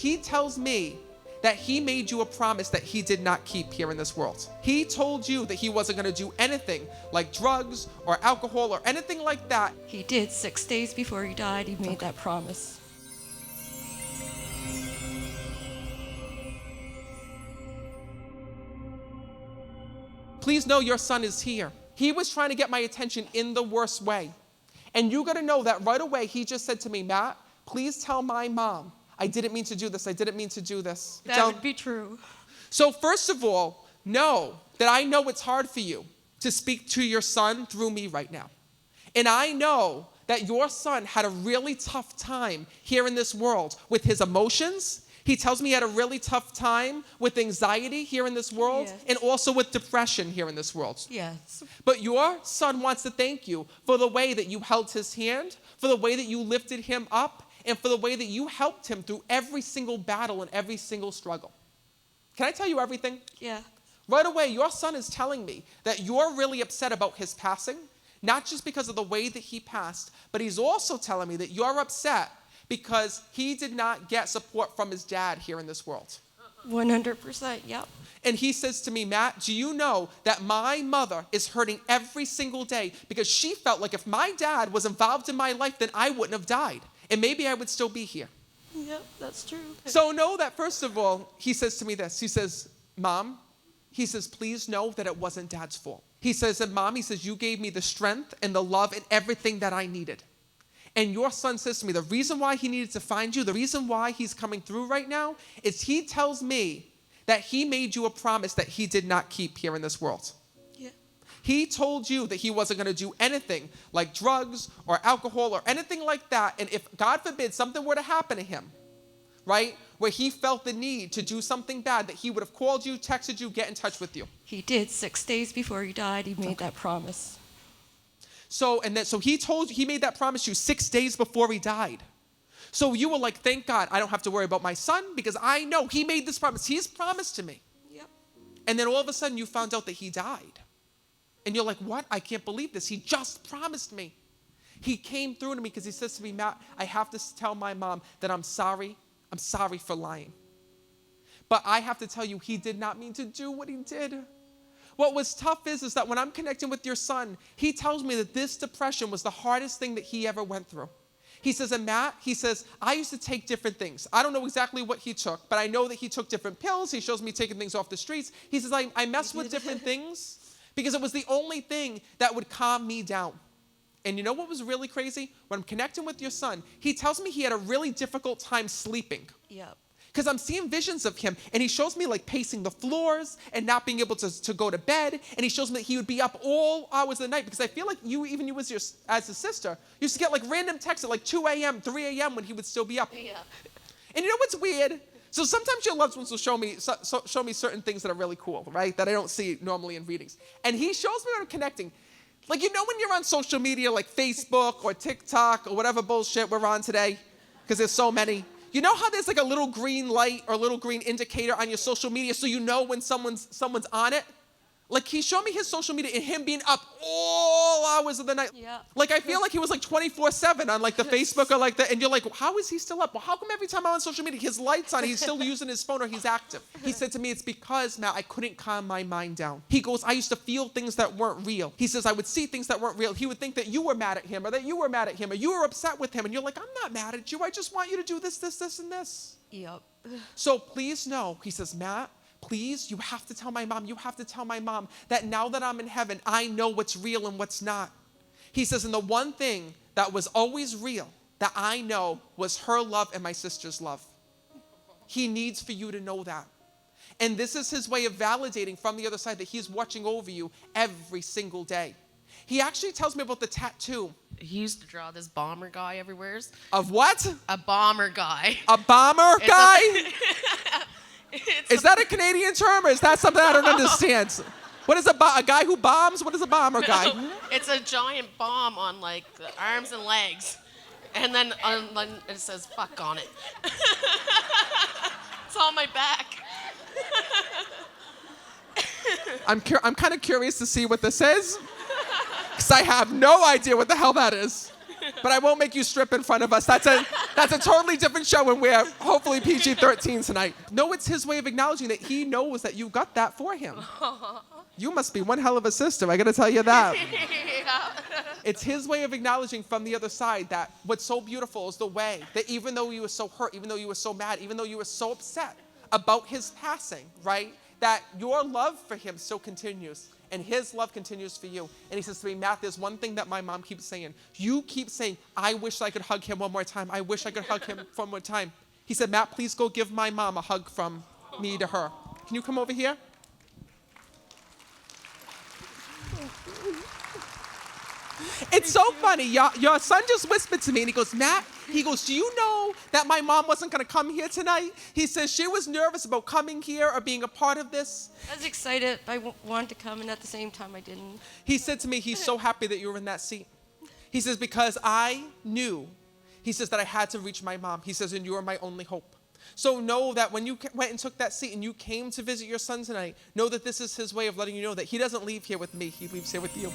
he tells me that he made you a promise that he did not keep here in this world. He told you that he wasn't going to do anything like drugs or alcohol or anything like that. He did. 6 days before he died, he made that promise. Please know your son is here. He was trying to get my attention in the worst way. And you got to know that right away, he just said to me, Matt, please tell my mom, I didn't mean to do this. I didn't mean to do this. That would be true. So first of all, know that I know it's hard for you to speak to your son through me right now. And I know that your son had a really tough time here in this world with his emotions. He tells me he had a really tough time with anxiety here in this world, Yes. and also with depression here in this world. Yes. But your son wants to thank you for the way that you held his hand, for the way that you lifted him up, and for the way that you helped him through every single battle and every single struggle. Can I tell you everything? Yeah. Right away, your son is telling me that you're really upset about his passing, not just because of the way that he passed, but he's also telling me that you're upset because he did not get support from his dad here in this world. 100%, yep. And he says to me, Matt, do you know that my mother is hurting every single day because she felt like if my dad was involved in my life, then I wouldn't have died. And maybe I would still be here. Yep, that's true. So know that, first of all, he says to me this. He says, Mom, he says, please know that it wasn't Dad's fault. He says, and Mom, he says, you gave me the strength and the love and everything that I needed. And your son says to me, the reason why he needed to find you, the reason why he's coming through right now, is he tells me that he made you a promise that he did not keep here in this world. Yeah. He told you that he wasn't going to do anything like drugs or alcohol or anything like that. And if, God forbid, something were to happen to him, right, where he felt the need to do something bad, that he would have called you, texted you, get in touch with you. He did. 6 days before he died, he made that promise. So he made that promise to you 6 days before he died. So you were like, thank God, I don't have to worry about my son because I know he made this promise. He's promised to me. Yep. And then all of a sudden you found out that he died. And you're like, what? I can't believe this. He just promised me. He came through to me because he says to me, Matt, I have to tell my mom that I'm sorry. I'm sorry for lying. But I have to tell you, he did not mean to do what he did. What was tough is that when I'm connecting with your son, he tells me that this depression was the hardest thing that he ever went through. He says, and Matt, he says, I used to take different things. I don't know exactly what he took, but I know that he took different pills. He shows me taking things off the streets. He says, I messed with different things because it was the only thing that would calm me down. And you know what was really crazy? When I'm connecting with your son, he tells me he had a really difficult time sleeping. Yep. Because I'm seeing visions of him, and he shows me like pacing the floors and not being able to go to bed. And he shows me that he would be up all hours of the night, because I feel like you as a sister, used to get like random texts at like 2 a.m., 3 a.m. when he would still be up. Yeah. And you know what's weird? So sometimes your loved ones will show me certain things that are really cool, right? That I don't see normally in readings. And he shows me when I'm connecting. Like, you know when you're on social media like Facebook or TikTok or whatever bullshit we're on today? Because there's so many. You know how there's like a little green light or a little green indicator on your social media so you know when someone's on it? Like, he showed me his social media and him being up all hours of the night. Yeah. Like, I feel like he was like 24/7 on like the Facebook or like that. And you're like, how is he still up? Well, how come every time I'm on social media, his light's on, he's still using his phone or he's active? He said to me, it's because, Matt, I couldn't calm my mind down. He goes, I used to feel things that weren't real. He says, I would see things that weren't real. He would think that you were mad at him or that you were mad at him or you were upset with him. And you're like, I'm not mad at you. I just want you to do this, this, this, and this. Yep. So please know, he says, Matt, please, you have to tell my mom. You have to tell my mom that now that I'm in heaven, I know what's real and what's not. He says, and the one thing that was always real that I know was her love and my sister's love. He needs for you to know that. And this is his way of validating from the other side that he's watching over you every single day. He actually tells me about the tattoo. He used to draw this bomber guy everywhere. Of what? A bomber guy. A bomber It's guy? It's Is that a Canadian term or is that something I don't understand? What is a guy who bombs? What is a bomber guy? It's a giant bomb on like the arms and legs. And then it says fuck on it. It's on my back. I'm kind of curious to see what this is. Because I have no idea what the hell that is. But I won't make you strip in front of us. That's a That's a totally different show, and we're hopefully PG-13 tonight. No, it's his way of acknowledging that he knows that you got that for him. You must be one hell of a sister, I gotta tell you that. It's his way of acknowledging from the other side that what's so beautiful is the way that even though you were so hurt, even though you were so mad, even though you were so upset about his passing, right? That your love for him still continues. And his love continues for you. And he says to me, Matt, there's one thing that my mom keeps saying. You keep saying, I wish I could hug him one more time. I wish I could hug him one more time. He said, Matt, please go give my mom a hug from me to her. Can you come over here? It's so funny. Your son just whispered to me, and he goes, Matt, he goes, do you know that my mom wasn't going to come here tonight? He says she was nervous about coming here or being a part of this. I was excited. I wanted to come, and at the same time, I didn't. He said to me, he's so happy that you were in that seat. He says, because I knew, he says, that I had to reach my mom. He says, and you are my only hope. So know that when you went and took that seat and you came to visit your son tonight, know that this is his way of letting you know that he doesn't leave here with me. He leaves here with you.